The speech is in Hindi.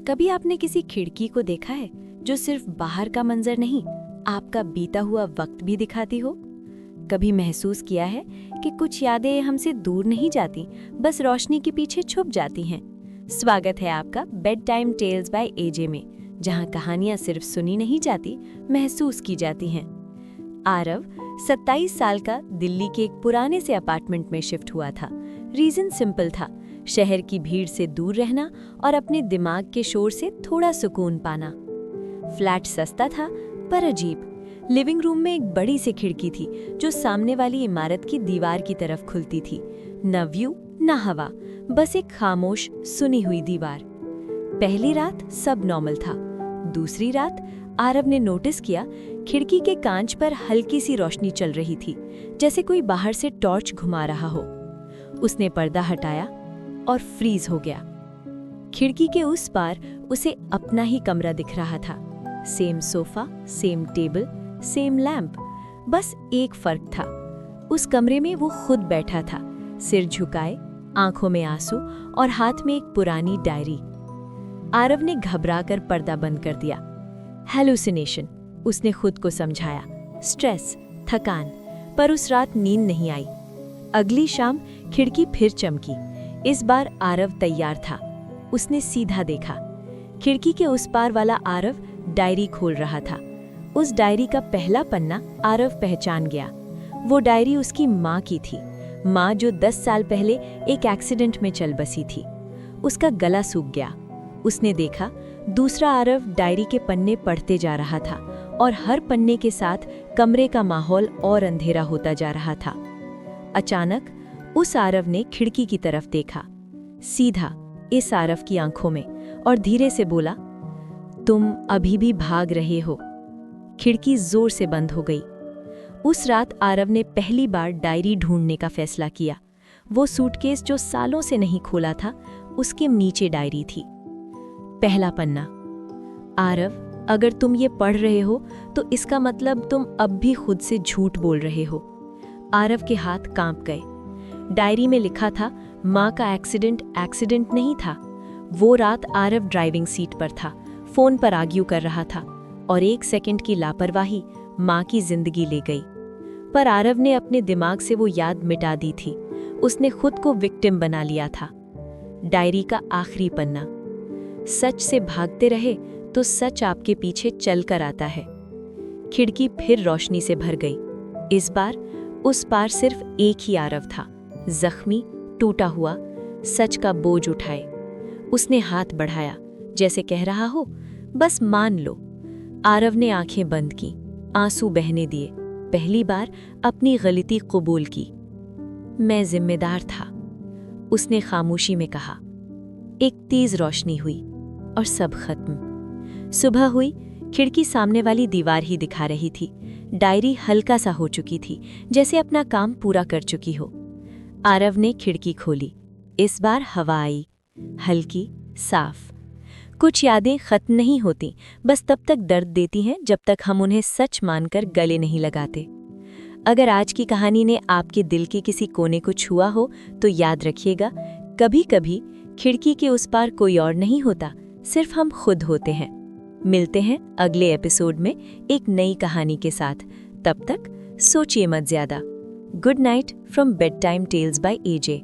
कभी आपने किसी खिड़की को देखा है जो सिर्फ बाहर का मंजर नहीं, आपका बीता हुआ वक्त भी दिखाती हो? कभी महसूस किया है कि कुछ यादें हमसे दूर नहीं जाती, बस रोशनी के पीछे छुप जाती हैं? स्वागत है आपका bedtime tales by AJ में, जहां कहानियां सिर्फ सुनी नहीं जाती, महसूस की जाती हैं। आरव 27 साल का दिल्ली के एक पुराने से अपार्टमेंट में शिफ्ट हुआ था। रीजन सिंपल था, शहर की भीड़ से दूर रहना और अपने दिमाग के शोर से थोड़ा सुकून पाना। फ्लैट सस्ता था पर अजीब। लिविंग रूम में एक बड़ी सी खिड़की थी जो सामने वाली इमारत की दीवार की तरफ खुलती थी। न व्यू न हवा, बस एक खामोश सुनी हुई दीवार। पहली रात सब नॉर्मल था। दूसरी रात आरव ने नोटिस किया खिड़की के कांच पर हल्की सी रोशनी चल रही थी, जैसे कोई बाहर से टॉर्च घुमा रहा हो। उसने पर्दा हटाया और फ्रीज हो गया। खिड़की के उस पार उसे अपना ही कमरा दिख रहा था। Same sofa, same table, same lamp. बस एक फर्क था, उस कमरे में वो खुद बैठा था, सिर झुकाए, आंखों में आंसू और हाथ में एक पुरानी डायरी। आरव ने घबराकर पर्दा बंद कर दिया। हेलुसिनेशन, उसने खुद को समझाया, स्ट्रेस, थकान। पर उस रात नींद नहीं आई। अगली शाम खिड़की फिर चमकी। इस बार आरव तैयार था। उसने सीधा देखा। खिड़की के उस पार वाला आरव डायरी खोल रहा था। उस डायरी का पहला पन्ना आरव पहचान गया। वो डायरी उसकी माँ की थी, माँ जो 10 साल पहले एक एक्सीडेंट में चल बसी थी। उसका गला सूख गया। उसने देखा दूसरा आरव डायरी के पन्ने पढ़ते जा रहा था और हर पन्ने के साथ कमरे का माहौल और अंधेरा होता जा रहा था। अचानक उस आरव ने खिड़की की तरफ देखा, सीधा इस आरव की आंखों में, और धीरे से बोला, तुम अभी भी भाग रहे हो। खिड़की जोर से बंद हो गई। उस रात आरव ने पहली बार डायरी ढूंढने का फैसला किया। वो सूटकेस जो सालों से नहीं खोला था, उसके नीचे डायरी थी। पहला पन्ना। आरव, अगर तुम ये पढ़ रहे हो तो इसका मतलब तुम अब भी खुद से झूठ बोल रहे हो। आरव के हाथ कांप गए। डायरी में लिखा था, माँ का एक्सीडेंट नहीं था। वो रात आरव ड्राइविंग सीट पर था, फोन पर आर्ग्यू कर रहा था, और 1 सेकंड की लापरवाही माँ की जिंदगी ले गई। पर आरव ने अपने दिमाग से वो याद मिटा दी थी। उसने खुद को विक्टिम बना लिया था। डायरी का आखिरी पन्ना। सच से भागते रहे तो सच आपके पीछे चल कर आता है। खिड़की फिर रोशनी से भर गई। इस बार उस पार सिर्फ एक ही आरव था, जख्मी, टूटा हुआ, सच का बोझ उठाए। उसने हाथ बढ़ाया, जैसे कह रहा हो, बस मान लो। आरव ने आंखें बंद की, आंसू बहने दिए। पहली बार अपनी गलती कबूल की। मैं जिम्मेदार था, उसने खामोशी में कहा। एक तेज रोशनी हुई और सब खत्म। सुबह हुई, खिड़की सामने वाली दीवार ही दिखा रही थी। डायरी हल्का सा हो चुकी थी, जैसे अपना काम पूरा कर चुकी हो। आरव ने खिड़की खोली। इस बार हवा आई, हल्की, साफ। कुछ यादें खत्म नहीं होती, बस तब तक दर्द देती हैं जब तक हम उन्हें सच मानकर गले नहीं लगाते। अगर आज की कहानी ने आपके दिल के किसी कोने को छुआ हो तो याद रखिएगा, कभी कभी खिड़की के उस पार कोई और नहीं होता, सिर्फ हम खुद होते हैं। मिलते हैं अगले एपिसोड में एक नई कहानी के साथ। तब तक सोचिए मत ज्यादा। Good night from bedtime tales by AJ.